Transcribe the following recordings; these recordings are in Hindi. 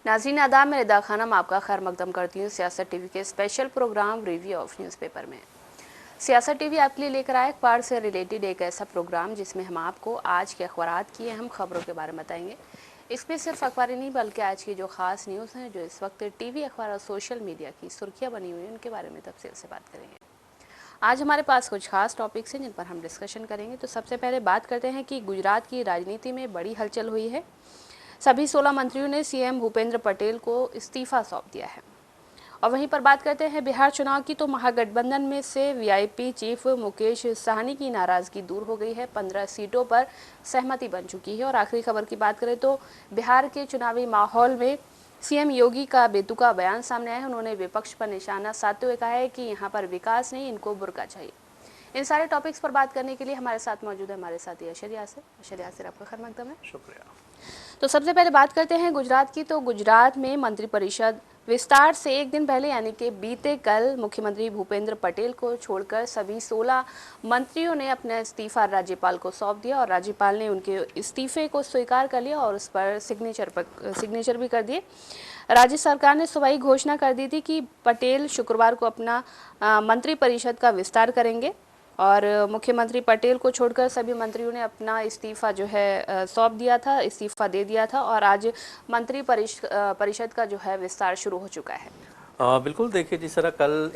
नाज़रीन आदाब, मैं रिदा खानम आपका खैर मकदम करती हूँ सियासत टीवी के special program review of newspaper में। सियासत टीवी आपके लिए लेकर आए अखबार से रिलेटेड एक ऐसा प्रोग्राम जिसमें हम आपको आज के अखबारात की अहम खबरों के बारे में बताएंगे। इसमें सिर्फ अखबारें नहीं बल्कि आज की जो खास न्यूज़ हैं जो इस वक्त टीवी, अखबार और सोशल मीडिया की सुर्खियाँ बनी हुई हैं उनके बारे में तफसील से बात करेंगे। आज हमारे पास कुछ खास टॉपिक्स हैं जिन पर हम डिस्कशन करेंगे। तो सबसे पहले बात करते हैं कि गुजरात की राजनीति में बड़ी हलचल हुई है। सभी 16 मंत्रियों ने सीएम भूपेंद्र पटेल को इस्तीफा सौंप दिया है। और वहीं पर बात करते हैं बिहार चुनाव की, तो महागठबंधन में से वीआईपी चीफ मुकेश सहनी की नाराजगी दूर हो गई है। 15 सीटों पर सहमति बन चुकी है। और आखिरी खबर की बात करें तो बिहार के चुनावी माहौल में सीएम योगी का बेतुका बयान सामने आया है। उन्होंने विपक्ष पर निशाना साधते हुए कहा है कि यहाँ पर विकास नहीं, इनको बुर्का चाहिए। इन सारे टॉपिक्स पर बात करने के लिए हमारे साथ मौजूद है हमारे साथी अशर यासिर। आपका खैर मकदम है। शुक्रिया। तो सबसे पहले बात करते हैं गुजरात की। तो गुजरात में मंत्रिपरिषद विस्तार से एक दिन पहले यानी कि बीते कल मुख्यमंत्री भूपेंद्र पटेल को छोड़कर सभी 16 मंत्रियों ने अपना इस्तीफा राज्यपाल को सौंप दिया और राज्यपाल ने उनके इस्तीफे को स्वीकार कर लिया और उस पर सिग्नेचर भी कर दिए। राज्य सरकार ने सुबह ही घोषणा कर दी थी कि पटेल शुक्रवार को अपना मंत्रिपरिषद का विस्तार करेंगे और मुख्यमंत्री पटेल को छोड़कर सभी मंत्रियों ने अपना इस्तीफा जो है सौंप दिया था, इस्तीफा दे दिया था और आज मंत्री परिषद का जो है विस्तार शुरू हो चुका है। बिल्कुल, देखिए जिस तरह कल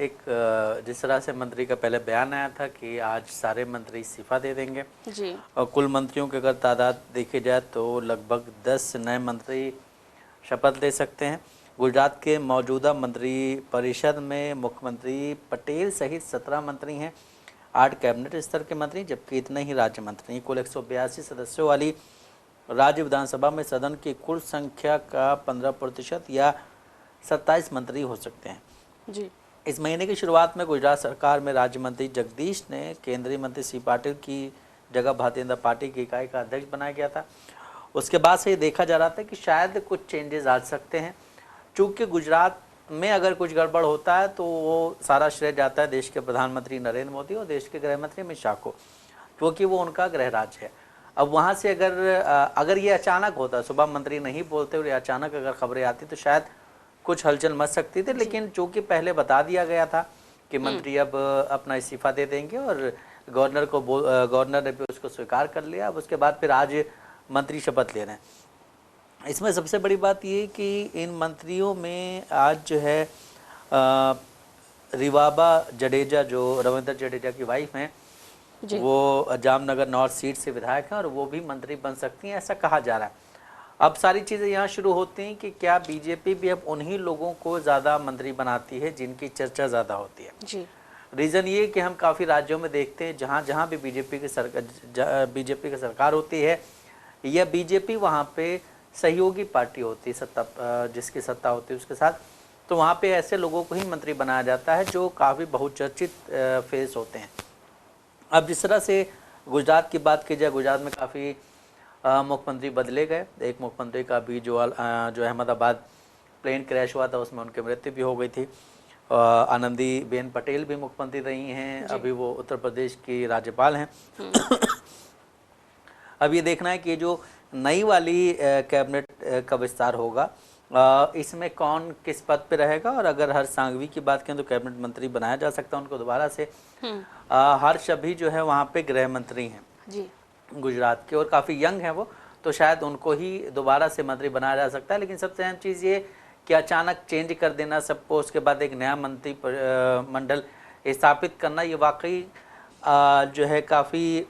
जिस तरह से मंत्री का पहले बयान आया था कि आज सारे मंत्री इस्तीफा दे देंगे जी। और कुल मंत्रियों की अगर तादाद देखी जाए तो लगभग 10 नए मंत्री शपथ ले सकते हैं। गुजरात के मौजूदा मंत्री परिषद में मुख्यमंत्री पटेल सहित 17 मंत्री हैं, 8 कैबिनेट स्तर के मंत्री, जबकि इतने ही राज्य मंत्री। कुल 182 सदस्यों वाली राज्य विधानसभा में सदन की कुल संख्या का 15% या 27 मंत्री हो सकते हैं जी। इस महीने की शुरुआत में गुजरात सरकार में राज्य मंत्री जगदीश ने केंद्रीय मंत्री सी पाटिल की जगह भारतीय जनता पार्टी की इकाई का अध्यक्ष बनाया गया था। उसके बाद से ये देखा जा रहा था कि शायद कुछ चेंजेस आ सकते हैं। चूँकि गुजरात में अगर कुछ गड़बड़ होता है तो वो सारा श्रेय जाता है देश के प्रधानमंत्री नरेंद्र मोदी और देश के गृह मंत्री अमित शाह को, क्योंकि वो उनका गृह राज्य है। अब वहाँ से अगर ये अचानक होता, सुबह मंत्री नहीं बोलते और अचानक अगर खबरें आती तो शायद कुछ हलचल मच सकती थी। लेकिन चूँकि पहले बता दिया गया था कि मंत्री अब अपना इस्तीफा दे देंगे और गवर्नर ने भी उसको स्वीकार कर लिया। अब उसके बाद फिर आज मंत्री शपथ ले रहे हैं। इसमें सबसे बड़ी बात ये कि इन मंत्रियों में आज जो है रिवाबा जडेजा, जो रविंद्र जडेजा की वाइफ हैं, वो जामनगर नॉर्थ सीट से विधायक हैं और वो भी मंत्री बन सकती हैं, ऐसा कहा जा रहा है। अब सारी चीज़ें यहाँ शुरू होती हैं कि क्या बीजेपी भी अब उन्हीं लोगों को ज़्यादा मंत्री बनाती है जिनकी चर्चा ज़्यादा होती है जी। रीज़न ये कि हम काफ़ी राज्यों में देखते हैं जहाँ भी बीजेपी की सरकार होती है या बीजेपी वहाँ पे सहयोगी पार्टी होती है, जिसकी सत्ता होती है उसके साथ, तो वहाँ पे ऐसे लोगों को ही मंत्री बनाया जाता है जो काफ़ी बहुचर्चित फेस होते हैं। अब जिस तरह से गुजरात की बात की जाए, गुजरात में काफ़ी मुख्यमंत्री बदले गए। एक मुख्यमंत्री का भी जो अहमदाबाद प्लेन क्रैश हुआ था उसमें उनकी मृत्यु भी हो गई थी। आनंदीबेन पटेल भी मुख्यमंत्री रही हैं, अभी वो उत्तर प्रदेश की राज्यपाल हैं। अब ये देखना है कि जो नई वाली कैबिनेट का विस्तार होगा इसमें कौन किस पद पे रहेगा। और अगर हर्ष सांघवी की बात करें तो कैबिनेट मंत्री बनाया जा सकता है उनको दोबारा से। हर्ष अभी जो है वहाँ पे गृह मंत्री हैं जी गुजरात के और काफ़ी यंग हैं वो, तो शायद उनको ही दोबारा से मंत्री बनाया जा सकता है। लेकिन सबसे अहम चीज़ ये कि अचानक चेंज कर देना सबको, उसके बाद एक नया मंत्री मंडल स्थापित करना, ये वाकई जो है काफ़ी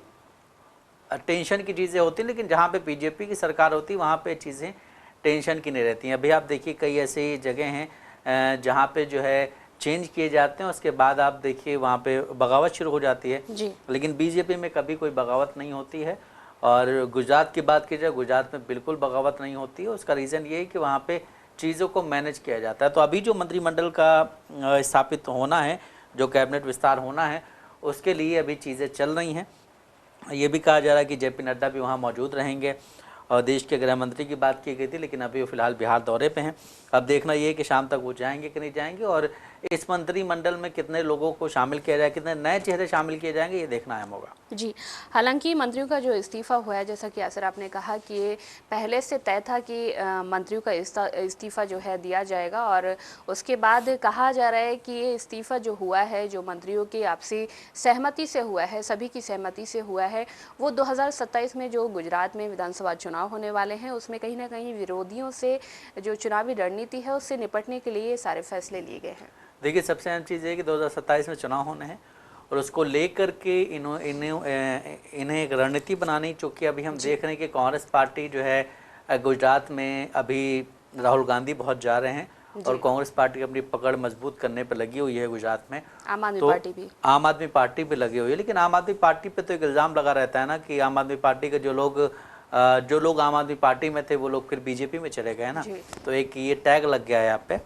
टेंशन की चीज़ें होती हैं। लेकिन जहाँ पे बीजेपी की सरकार होती है वहाँ पे चीज़ें टेंशन की नहीं रहती हैं। अभी आप देखिए कई ऐसी जगह हैं जहाँ पे जो है चेंज किए जाते हैं, उसके बाद आप देखिए वहाँ पे बगावत शुरू हो जाती है जी। लेकिन बीजेपी में कभी कोई बगावत नहीं होती है। और गुजरात की बात की जाए, गुजरात में बिल्कुल बगावत नहीं होती है। उसका रीज़न ये है कि वहाँ पे चीज़ों को मैनेज किया जाता है। तो अभी जो मंत्रिमंडल का स्थापित होना है, जो कैबिनेट विस्तार होना है, उसके लिए अभी चीज़ें चल रही हैं। ये भी कहा जा रहा है कि जेपी नड्डा भी वहाँ मौजूद रहेंगे और देश के गृह मंत्री की बात की गई थी, लेकिन अभी वो फिलहाल बिहार दौरे पे हैं। अब देखना ये है कि शाम तक वो जाएंगे कि नहीं जाएंगे और इस मंत्रिमंडल में कितने लोगों को शामिल किया जाए, कितने नए चेहरे शामिल किए जाएंगे, ये देखना अहम होगा। जी, हालांकि मंत्रियों का जो इस्तीफा हुआ है, जैसा कि यासिर आपने कहा कि ये पहले से तय था कि मंत्रियों का इस्तीफा जो है दिया जाएगा, और उसके बाद कहा जा रहा है कि ये इस्तीफा जो हुआ है, जो मंत्रियों की आपसी सहमति से हुआ है, सभी की सहमति से हुआ है, वो 2027 में जो गुजरात में विधानसभा चुनाव होने वाले हैं, उसमें कहीं ना कहीं विरोधियों से जो चुनावी रणनीति है उससे निपटने के लिए ये सारे फैसले लिए गए हैं। देखिए, सबसे अहम चीज़ है कि 2027 में चुनाव होने हैं और उसको लेकर के इन्हें एक रणनीति बनानी, चूँकि अभी हम देख रहे हैं कि कांग्रेस पार्टी जो है गुजरात में अभी राहुल गांधी बहुत जा रहे हैं और कांग्रेस पार्टी अपनी पकड़ मजबूत करने पर लगी हुई है गुजरात में। आम आदमी पार्टी भी लगी हुई है, लेकिन आम आदमी पार्टी पे तो एक इल्ज़ाम लगा रहता है ना कि आम आदमी पार्टी के जो लोग आम आदमी पार्टी में थे वो लोग फिर बीजेपी में चले गए ना, तो एक ये टैग लग गया है यहाँ पे।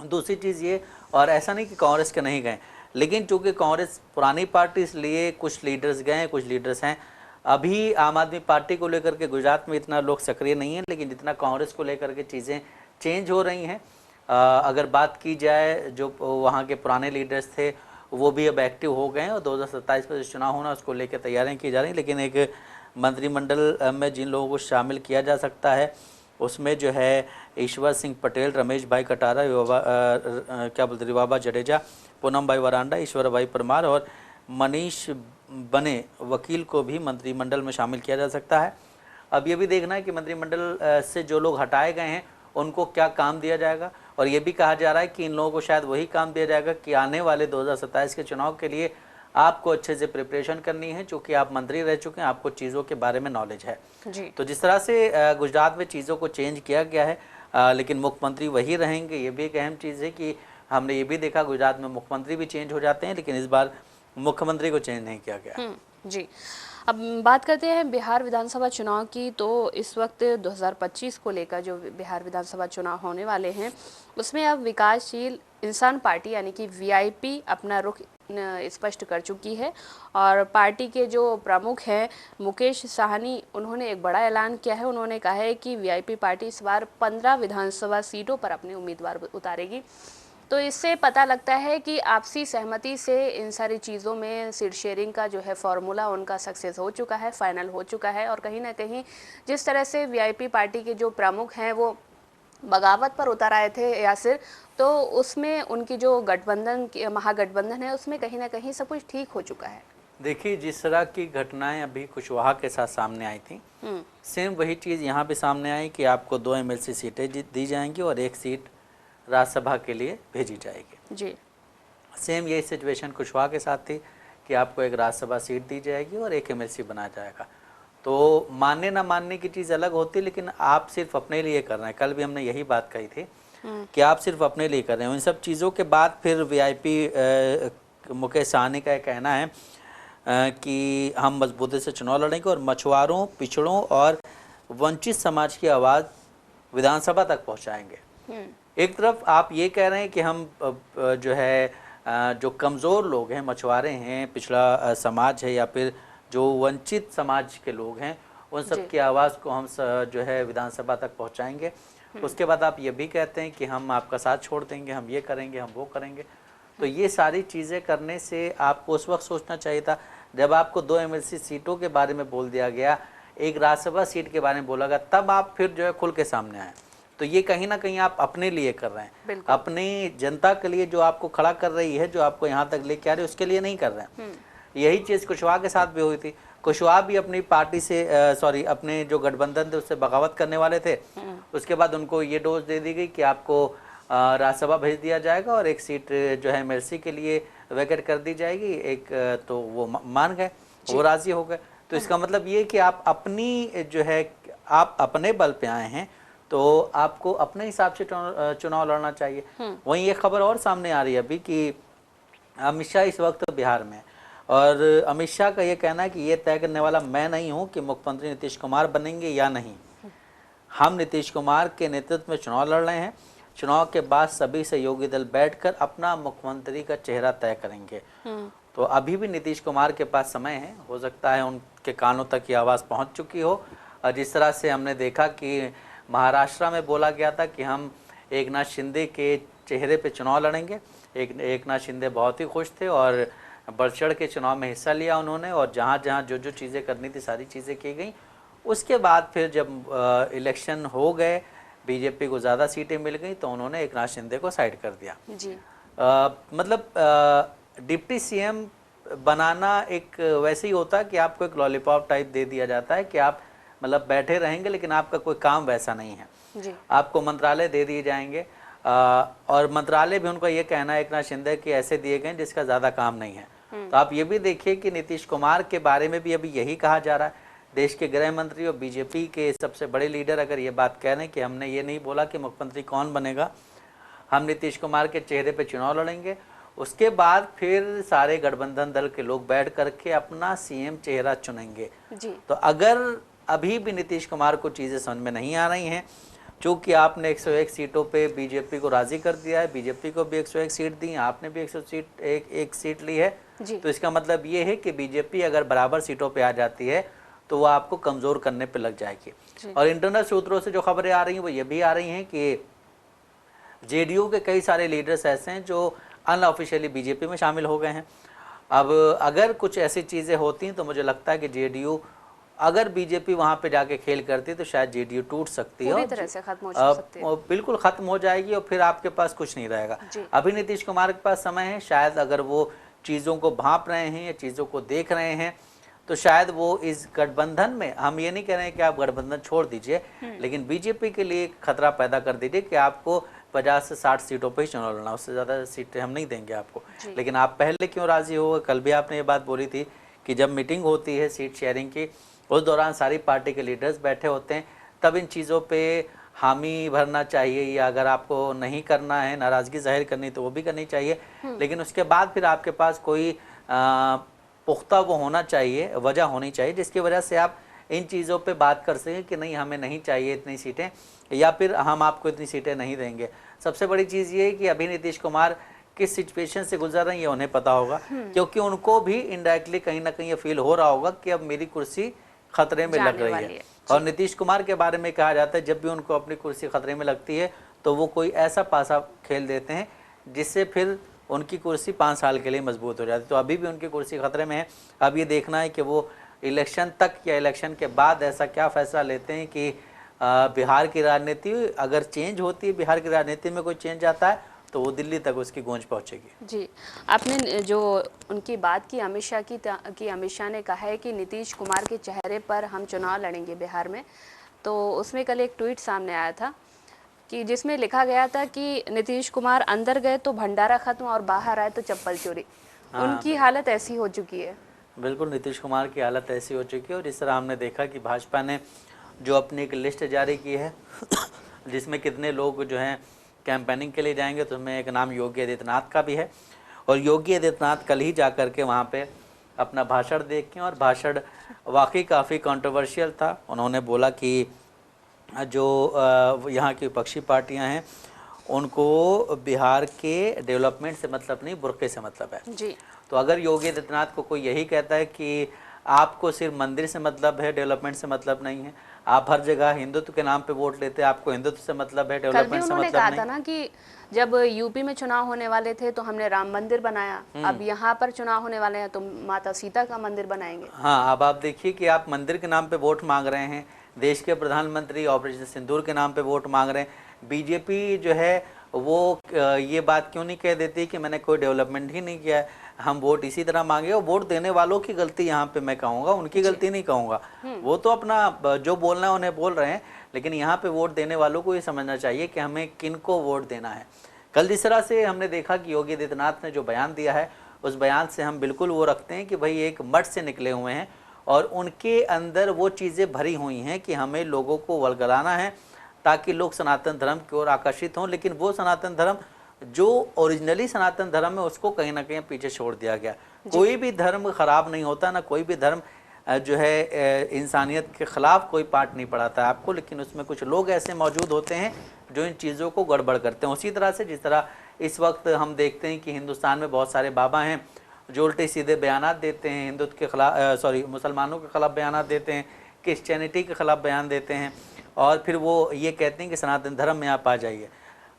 दूसरी चीज़ ये, और ऐसा नहीं कि कांग्रेस के नहीं गए, लेकिन चूंकि कांग्रेस पुरानी पार्टी इसलिए कुछ लीडर्स गए, कुछ लीडर्स हैं। अभी आम आदमी पार्टी को लेकर के गुजरात में इतना लोग सक्रिय नहीं है, लेकिन जितना कांग्रेस को लेकर के चीज़ें चेंज हो रही हैं। अगर बात की जाए, जो वहाँ के पुराने लीडर्स थे वो भी अब एक्टिव हो गए हैं और 2027 में जो चुनाव होना उसको लेकर तैयारियाँ की जा रही हैं। लेकिन एक मंत्रिमंडल में जिन लोगों को शामिल किया जा सकता है उसमें जो है ईश्वर सिंह पटेल, रमेश भाई कटारा, रिवाबा जडेजा, पूनम भाई वरांडा, ईश्वर भाई परमार और मनीष बने वकील को भी मंत्रिमंडल में शामिल किया जा सकता है। अब ये भी देखना है कि मंत्रिमंडल से जो लोग हटाए गए हैं उनको क्या काम दिया जाएगा, और ये भी कहा जा रहा है कि इन लोगों को शायद वही काम दिया जाएगा कि आने वाले 2027 के चुनाव के लिए आपको अच्छे से प्रिपरेशन करनी है, क्योंकि आप मंत्री रह चुके हैं, आपको चीज़ों के बारे में नॉलेज है जी। तो जिस तरह से गुजरात में चीज़ों को चेंज किया गया है, लेकिन मुख्यमंत्री वही रहेंगे, ये भी एक अहम चीज़ है कि हमने ये भी देखा गुजरात में मुख्यमंत्री भी चेंज हो जाते हैं, लेकिन इस बार मुख्यमंत्री को चेंज नहीं किया गया जी। अब बात करते हैं बिहार विधानसभा चुनाव की। तो इस वक्त 2025 को लेकर जो बिहार विधानसभा चुनाव होने वाले हैं उसमें अब विकासशील इंसान पार्टी यानी कि वीआईपी अपना रुख स्पष्ट कर चुकी है, और पार्टी के जो प्रमुख हैं मुकेश साहनी, उन्होंने एक बड़ा ऐलान किया है। उन्होंने कहा है कि वीआईपी पार्टी इस बार 15 विधानसभा सीटों पर अपने उम्मीदवार उतारेगी। तो इससे पता लगता है कि आपसी सहमति से इन सारी चीज़ों में सीट शेयरिंग का जो है फॉर्मूला उनका सक्सेस हो चुका है, फाइनल हो चुका है। और कहीं ना कहीं जिस तरह से वीआईपी पार्टी के जो प्रमुख हैं वो बगावत पर उतर आए थे यासिर, तो उसमें उनकी जो महागठबंधन है उसमें कहीं ना कहीं सब कुछ ठीक हो चुका है। देखिए, जिस तरह की घटनाएं अभी कुशवाहा के साथ सामने आई थी, सेम वही चीज़ यहाँ पे सामने आई कि आपको 2 एमएलसी सीटें दी जाएंगी और 1 सीट राज्यसभा के लिए भेजी जाएगी जी। सेम यही सिचुएशन कुशवाहा के साथ थी कि आपको 1 राज्यसभा सीट दी जाएगी और 1 एमएलसी बनाया जाएगा। तो मानने ना मानने की चीज़ अलग होती, लेकिन आप सिर्फ अपने लिए कर रहे हैं। कल भी हमने यही बात कही थी कि आप सिर्फ अपने लिए कर रहे हैं। इन सब चीज़ों के बाद फिर वीआईपी मुकेश साहनी का कहना है कि हम मजबूती से चुनाव लड़ेंगे और मछुआरों, पिछड़ों और वंचित समाज की आवाज़ विधानसभा तक पहुंचाएंगे। एक तरफ आप ये कह रहे हैं कि हम जो कमज़ोर लोग हैं, मछुआरे हैं, पिछड़ा समाज है या फिर जो वंचित समाज के लोग हैं, उन सब की आवाज़ को हम विधानसभा तक पहुंचाएंगे। उसके बाद आप ये भी कहते हैं कि हम आपका साथ छोड़ देंगे, हम ये करेंगे, हम वो करेंगे। तो ये सारी चीज़ें करने से आपको उस वक्त सोचना चाहिए था जब आपको 2 एमएलसी सीटों के बारे में बोल दिया गया, 1 राज्यसभा सीट के बारे में बोला गया, तब आप फिर खुल के सामने आए। तो ये कहीं ना कहीं आप अपने लिए कर रहे हैं, अपनी जनता के लिए जो आपको खड़ा कर रही है, जो आपको यहाँ तक लेके आ रही है, उसके लिए नहीं कर रहे हैं। यही चीज़ कुशवाहा के साथ भी हुई थी। कुशवाहा भी अपनी पार्टी से अपने जो गठबंधन थे उससे बगावत करने वाले थे। उसके बाद उनको ये डोज दे दी गई कि आपको राज्यसभा भेज दिया जाएगा और 1 सीट एमएलसी के लिए वैकेट कर दी जाएगी। तो वो मान गए, वो राजी हो गए। तो इसका मतलब ये कि आप अपनी आप अपने बल पे आए हैं, तो आपको अपने हिसाब से चुनाव लड़ना चाहिए। वहीं एक खबर और सामने आ रही है अभी कि अमित शाह इस वक्त बिहार में, और अमित शाह का ये कहना है कि ये तय करने वाला मैं नहीं हूं कि मुख्यमंत्री नीतीश कुमार बनेंगे या नहीं। हम नीतीश कुमार के नेतृत्व में चुनाव लड़ रहे हैं। चुनाव के बाद सभी सहयोगी दल बैठकर अपना मुख्यमंत्री का चेहरा तय करेंगे। तो अभी भी नीतीश कुमार के पास समय है, हो सकता है उनके कानों तक ये आवाज़ पहुँच चुकी हो। और जिस तरह से हमने देखा कि महाराष्ट्र में बोला गया था कि हम एकनाथ शिंदे के चेहरे पे चुनाव लड़ेंगे, एकनाथ शिंदे बहुत ही खुश थे और बढ़ चढ़ के चुनाव में हिस्सा लिया उन्होंने, और जहाँ जहाँ जो जो चीज़ें करनी थी सारी चीज़ें की गई। उसके बाद फिर जब इलेक्शन हो गए, बीजेपी को ज़्यादा सीटें मिल गई, तो उन्होंने एकनाथ शिंदे को साइड कर दिया जी। मतलब डिप्टी सीएम बनाना एक वैसे ही होता है कि आपको एक लॉलीपॉप टाइप दे दिया जाता है कि आप मतलब बैठे रहेंगे, लेकिन आपका कोई काम वैसा नहीं है जी। आपको मंत्रालय दे दिए जाएंगे, और मंत्रालय भी उनका ये कहना है एकनाथ शिंदे कि ऐसे दिए गए जिसका ज़्यादा काम नहीं है। तो आप ये भी देखिए कि नीतीश कुमार के बारे में भी अभी यही कहा जा रहा है। देश के गृह मंत्री और बीजेपी के सबसे बड़े लीडर अगर ये बात कह रहे हैं कि हमने ये नहीं बोला कि मुख्यमंत्री कौन बनेगा, हम नीतीश कुमार के चेहरे पे चुनाव लड़ेंगे, उसके बाद फिर सारे गठबंधन दल के लोग बैठ करके अपना सीएम चेहरा चुनेंगे जी। तो अगर अभी भी नीतीश कुमार को चीज़ें समझ में नहीं आ रही हैं, चूँकि आपने 101 सीटों पे बीजेपी को राज़ी कर दिया है, बीजेपी को भी 101 सीट दी, आपने भी 101 सीट ली है, तो इसका मतलब ये है कि बीजेपी अगर बराबर सीटों पे आ जाती है तो वो आपको कमज़ोर करने पे लग जाएगी। और इंटरनल सूत्रों से जो खबरें आ रही हैं वो ये भी आ रही हैं कि जेडीयू के कई सारे लीडर्स ऐसे हैं जो अनऑफिशियली बीजेपी में शामिल हो गए हैं। अब अगर कुछ ऐसी चीज़ें होती हैं तो मुझे लगता है कि जेडीयू अगर बीजेपी वहाँ पे जाके खेल करती तो शायद जेडीयू टूट सकती है, पूरी तरह से खत्म हो सकती है, बिल्कुल खत्म हो जाएगी और फिर आपके पास कुछ नहीं रहेगा। अभी नीतीश कुमार के पास समय है, शायद अगर वो चीज़ों को भांप रहे हैं या चीज़ों को देख रहे हैं तो शायद वो इस गठबंधन में, हम ये नहीं कह रहे हैं कि आप गठबंधन छोड़ दीजिए, लेकिन बीजेपी के लिए खतरा पैदा कर दीजिए कि आपको 50 से 60 सीटों पर ही चुनाव लड़ना, उससे ज़्यादा सीटें हम नहीं देंगे आपको। लेकिन आप पहले क्यों राज़ी हो? कल भी आपने ये बात बोली थी कि जब मीटिंग होती है सीट शेयरिंग की, उस दौरान सारी पार्टी के लीडर्स बैठे होते हैं, तब इन चीज़ों पे हामी भरना चाहिए, या अगर आपको नहीं करना है, नाराज़गी जाहिर करनी तो वो भी करनी चाहिए, लेकिन उसके बाद फिर आपके पास कोई पुख्ता वो होना चाहिए, वजह होनी चाहिए जिसकी वजह से आप इन चीज़ों पे बात कर सकें कि नहीं हमें नहीं चाहिए इतनी सीटें, या फिर हम आपको इतनी सीटें नहीं देंगे। सबसे बड़ी चीज़ ये है कि अभी नीतीश कुमार किस सिचुएशन से गुजर रहे हैं ये उन्हें पता होगा, क्योंकि उनको भी इनडायरेक्टली कहीं ना कहीं ये फील हो रहा होगा कि अब मेरी कुर्सी खतरे में लग रही है। और नीतीश कुमार के बारे में कहा जाता है जब भी उनको अपनी कुर्सी खतरे में लगती है तो वो कोई ऐसा पासा खेल देते हैं जिससे फिर उनकी कुर्सी 5 साल के लिए मजबूत हो जाती है। तो अभी भी उनकी कुर्सी खतरे में है। अब ये देखना है कि वो इलेक्शन तक या इलेक्शन के बाद ऐसा क्या फैसला लेते हैं कि बिहार की राजनीति अगर चेंज होती है, बिहार की राजनीति में कोई चेंज आता है तो वो दिल्ली तक उसकी गूंज पहुंचेगी। जी, आपने जो उनकी बात की अमित शाह की अमित शाह ने कहा है कि नीतीश कुमार के चेहरे पर हम चुनाव लड़ेंगे बिहार में, तो उसमें कल एक ट्वीट सामने आया था कि जिसमें लिखा गया था कि नीतीश कुमार अंदर गए तो भंडारा खत्म और बाहर आए तो चप्पल चोरी। उनकी हालत ऐसी हो चुकी है। बिल्कुल, नीतीश कुमार की हालत ऐसी हो चुकी है। और इस तरह हमने देखा कि भाजपा ने जो अपनी एक लिस्ट जारी की है जिसमें कितने लोग जो हैं कैंपेनिंग के लिए जाएंगे, तो उसमें एक नाम योगी आदित्यनाथ का भी है। और योगी आदित्यनाथ कल ही जा कर के वहाँ पे अपना भाषण देखें, और भाषण वाकई काफ़ी कंट्रोवर्शियल था। उन्होंने बोला कि जो यहाँ की विपक्षी पार्टियाँ हैं उनको बिहार के डेवलपमेंट से मतलब नहीं, बुरके से मतलब है जी। तो अगर योगी आदित्यनाथ को कोई यही कहता है कि आपको सिर्फ मंदिर से मतलब है, डेवलपमेंट से मतलब नहीं है, आप हर जगह हिंदुत्व के नाम पे वोट लेते हैं, आपको हिंदुत्व से मतलब है, डेवलपमेंट से मतलब नहीं। कहा था ना कि जब यूपी में चुनाव होने वाले थे तो हमने राम मंदिर बनाया, अब यहाँ पर चुनाव होने वाले हैं तो माता सीता का मंदिर बनाएंगे। हाँ, अब आप देखिए कि आप मंदिर के नाम पे वोट मांग रहे हैं, देश के प्रधानमंत्री ऑपरेशन सिंदूर के नाम पे वोट मांग रहे हैं। बीजेपी जो है वो ये बात क्यों नहीं कह देती कि मैंने कोई डेवलपमेंट ही नहीं किया है, हम वोट इसी तरह मांगे। और वोट देने वालों की गलती यहाँ पे मैं कहूँगा, उनकी गलती नहीं कहूँगा, वो तो अपना जो बोलना है उन्हें बोल रहे हैं, लेकिन यहाँ पे वोट देने वालों को ये समझना चाहिए कि हमें किन को वोट देना है। कल जिस तरह से हमने देखा कि योगी आदित्यनाथ ने जो बयान दिया है, उस बयान से हम बिल्कुल वो रखते हैं कि भाई एक मठ से निकले हुए हैं और उनके अंदर वो चीज़ें भरी हुई हैं कि हमें लोगों को वलगलाना है ताकि लोग सनातन धर्म की ओर आकर्षित हों। लेकिन वो सनातन धर्म जो ओरिजिनली सनातन धर्म है उसको कहीं ना कहीं पीछे छोड़ दिया गया। कोई भी धर्म खराब नहीं होता, ना कोई भी धर्म जो है इंसानियत के ख़िलाफ़ कोई पाठ नहीं पढ़ाता है आपको, लेकिन उसमें कुछ लोग ऐसे मौजूद होते हैं जो इन चीज़ों को गड़बड़ करते हैं। उसी तरह से जिस तरह इस वक्त हम देखते हैं कि हिंदुस्तान में बहुत सारे बाबा हैं जो उल्टे सीधे बयानात देते हैं, हिंदुत्व के खिलाफ मुसलमानों के खिलाफ बयानात देते हैं, क्रिश्चियनिटी के खिलाफ बयान देते हैं, और फिर वो ये कहते हैं कि सनातन धर्म में आप आ जाइए।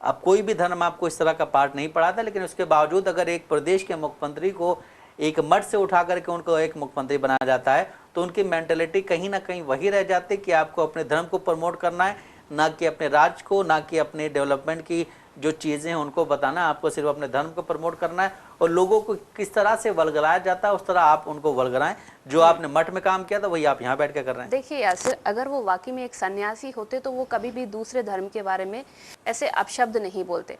अब कोई भी धर्म आपको इस तरह का पाठ नहीं पढ़ाता, लेकिन उसके बावजूद अगर एक प्रदेश के मुख्यमंत्री को एक मठ से उठा करके उनको एक मुख्यमंत्री बनाया जाता है, तो उनकी मेंटेलिटी कहीं ना कहीं वही रह जाती है कि आपको अपने धर्म को प्रमोट करना है, ना कि अपने राज्य को, ना कि अपने डेवलपमेंट की जो चीज़ें हैं उनको बताना है। आपको सिर्फ अपने धर्म को प्रमोट करना है और लोगों को किस तरह से वल्गराया जाता है उस तरह आप उनको वल्गराएं। जो आपने मठ में काम किया था वही आप यहाँ बैठ के कर रहे हैं। देखिए यासिर, अगर वो वाकई में एक सन्यासी होते तो वो कभी भी दूसरे धर्म के बारे में ऐसे अपशब्द नहीं बोलते।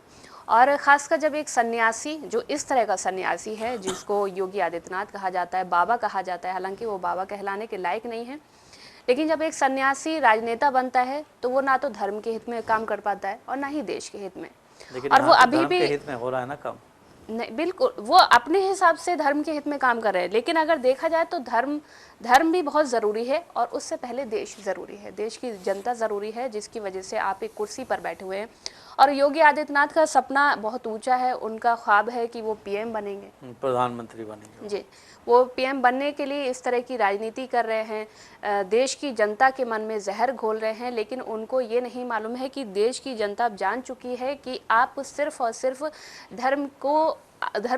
और खासकर जब एक सन्यासी, जो इस तरह का सन्यासी है जिसको योगी आदित्यनाथ कहा जाता है, बाबा कहा जाता है, हालांकि वो बाबा कहलाने के लायक नहीं है, लेकिन जब एक सन्यासी राजनेता बनता है तो वो ना तो धर्म के हित में काम कर पाता है और ना ही देश के हित में। लेकिन और वो यहाँ तो अभी धर्म भी के हित में हो रहा है ना काम। नहीं, बिल्कुल वो अपने हिसाब से धर्म के हित में काम कर रहे हैं, लेकिन अगर देखा जाए तो धर्म भी बहुत ज़रूरी है और उससे पहले देश ज़रूरी है, देश की जनता ज़रूरी है, जिसकी वजह से आप एक कुर्सी पर बैठे हुए हैं। और योगी आदित्यनाथ का सपना बहुत ऊंचा है, उनका ख्वाब है कि वो पीएम बनेंगे, प्रधानमंत्री बनेंगे जी। वो पीएम बनने के लिए इस तरह की राजनीति कर रहे हैं, देश की जनता के मन में जहर घोल रहे हैं, लेकिन उनको ये नहीं मालूम है कि देश की जनता जान चुकी है कि आप सिर्फ और सिर्फ धर्म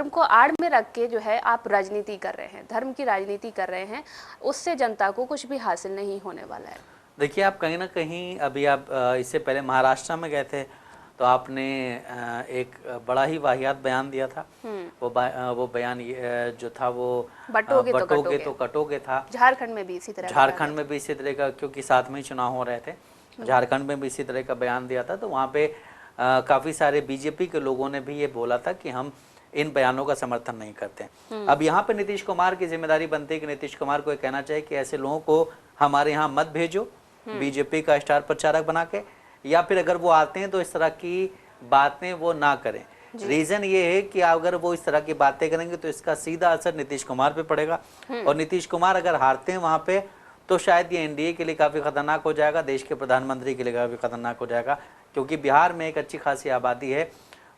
को आड़ में रख के जो है आप राजनीति कर रहे हैं, धर्म की राजनीति कर रहे हैं, उससे जनता को कुछ भी हासिल नहीं होने वाला है। देखिए, आप कहीं ना कहीं अभी आप इससे पहले महाराष्ट्र में गए थे तो आपने एक बड़ा ही वाहियात बयान दिया था। वो बयान जो था वो बटोगे तो कटोगे था। झारखंड में भी इसी तरह का, क्योंकि साथ में ही चुनाव हो रहे थे, झारखंड में भी इसी तरह का बयान दिया था। तो वहाँ पे काफ़ी सारे बीजेपी के लोगों ने भी ये बोला था कि हम इन बयानों का समर्थन नहीं करते। अब यहाँ पे नीतीश कुमार की जिम्मेदारी बनती है कि नीतीश कुमार को ये कहना चाहिए कि ऐसे लोगों को हमारे यहाँ मत भेजो बीजेपी का स्टार प्रचारक बना के, या फिर अगर वो आते हैं तो इस तरह की बातें वो ना करें। रीजन ये है कि अगर वो इस तरह की बातें करेंगे तो इसका सीधा असर नीतीश कुमार पे पड़ेगा, और नीतीश कुमार अगर हारते हैं वहां पे तो शायद ये एनडीए के लिए काफी खतरनाक हो जाएगा, देश के प्रधानमंत्री के लिए काफी खतरनाक हो जाएगा। क्योंकि बिहार में एक अच्छी खासी आबादी है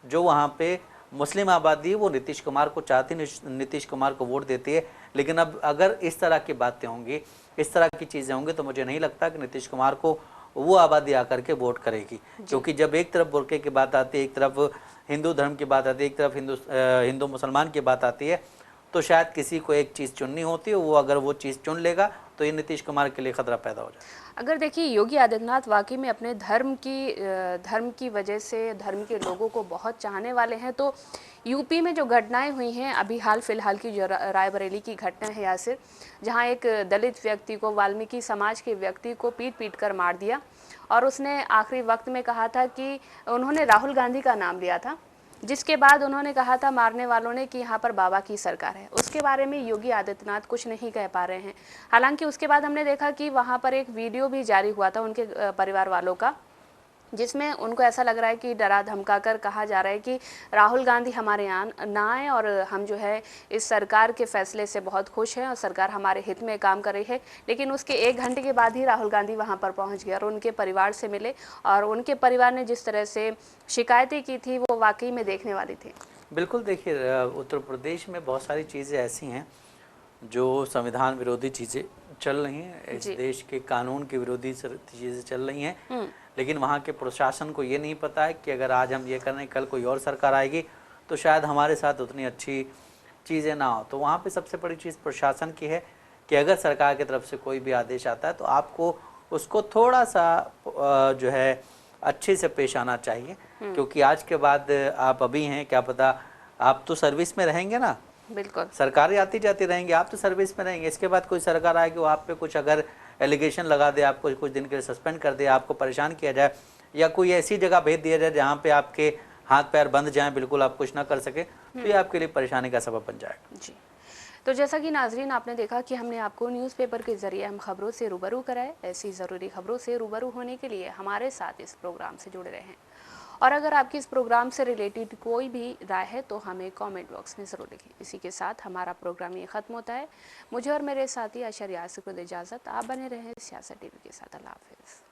जो वहाँ पे मुस्लिम आबादी, वो नीतीश कुमार को चाहती, नीतीश कुमार को वोट देती है। लेकिन अब अगर इस तरह की बातें होंगी, इस तरह की चीज़ें होंगी, तो मुझे नहीं लगता कि नीतीश कुमार को वो आबादी आकर के वोट करेगी। क्योंकि जब एक तरफ बुर्के की बात आती है, एक तरफ हिंदू धर्म की बात आती है, एक तरफ हिंदू मुसलमान की बात आती है, तो शायद किसी को एक चीज़ चुननी होती है, वो अगर वो चीज़ चुन लेगा तो ये नीतीश कुमार के लिए खतरा पैदा हो जाए। अगर देखिए, योगी आदित्यनाथ वाकई में अपने धर्म की वजह से धर्म के लोगों को बहुत चाहने वाले हैं, तो यूपी में जो घटनाएं हुई हैं, अभी हाल फिलहाल की जो रायबरेली की घटना है यासिर, जहां एक दलित व्यक्ति को, वाल्मीकि समाज के व्यक्ति को पीट कर मार दिया, और उसने आखिरी वक्त में कहा था कि उन्होंने राहुल गांधी का नाम लिया था, जिसके बाद उन्होंने कहा था मारने वालों ने कि यहाँ पर बाबा की सरकार है। उसके बारे में योगी आदित्यनाथ कुछ नहीं कह पा रहे हैं। हालांकि उसके बाद हमने देखा कि वहाँ पर एक वीडियो भी जारी हुआ था उनके परिवार वालों का, जिसमें उनको ऐसा लग रहा है कि डरा धमका कर कहा जा रहा है कि राहुल गांधी हमारे यहाँ ना आए, और हम जो है इस सरकार के फैसले से बहुत खुश हैं और सरकार हमारे हित में काम कर रही है। लेकिन उसके 1 घंटे के बाद ही राहुल गांधी वहाँ पर पहुँच गए और उनके परिवार से मिले, और उनके परिवार ने जिस तरह से शिकायतें की थी वो वाकई में देखने वाली थी। बिल्कुल, देखिए उत्तर प्रदेश में बहुत सारी चीज़ें ऐसी हैं जो संविधान विरोधी चीज़ें चल रही हैं, इस देश के कानून के विरोधी चीज़ें चल रही हैं, लेकिन वहाँ के प्रशासन को ये नहीं पता है कि अगर आज हम ये कर रहे हैं, कल कोई और सरकार आएगी तो शायद हमारे साथ उतनी अच्छी चीज़ें ना हो। तो वहाँ पे सबसे बड़ी चीज़ प्रशासन की है कि अगर सरकार की तरफ से कोई भी आदेश आता है तो आपको उसको थोड़ा सा जो है अच्छे से पेश आना चाहिए। क्योंकि आज के बाद आप अभी हैं, क्या पता आप तो सर्विस में रहेंगे ना, बिल्कुल, सरकारें आती जाती रहेंगी, आप तो सर्विस में रहेंगे। इसके बाद कोई सरकार आएगी वो आप पे कुछ अगर एलिगेशन लगा दे, आपको कुछ दिन के लिए सस्पेंड कर दे, आपको परेशान किया जाए, या कोई ऐसी जगह भेज दिया जाए जहाँ पे आपके हाथ पैर बंद जाएं, बिल्कुल आप कुछ ना कर सके, तो ये आपके लिए परेशानी का सबब बन जाएगा। जी। तो जैसा कि नाजरीन आपने देखा कि हमने आपको न्यूज़पेपर के ज़रिए हम खबरों से रूबरू कराए। ऐसी ज़रूरी खबरों से रूबरू होने के लिए हमारे साथ इस प्रोग्राम से जुड़े रहें, और अगर आपकी इस प्रोग्राम से रिलेटेड कोई भी राय है तो हमें कमेंट बॉक्स में ज़रूर लिखें। इसी के साथ हमारा प्रोग्राम ये ख़त्म होता है। मुझे और मेरे साथी अशर यासिर को इजाज़त। आप बने रहें सियासत टीवी के साथ। अल्लाह हाफ़िज़।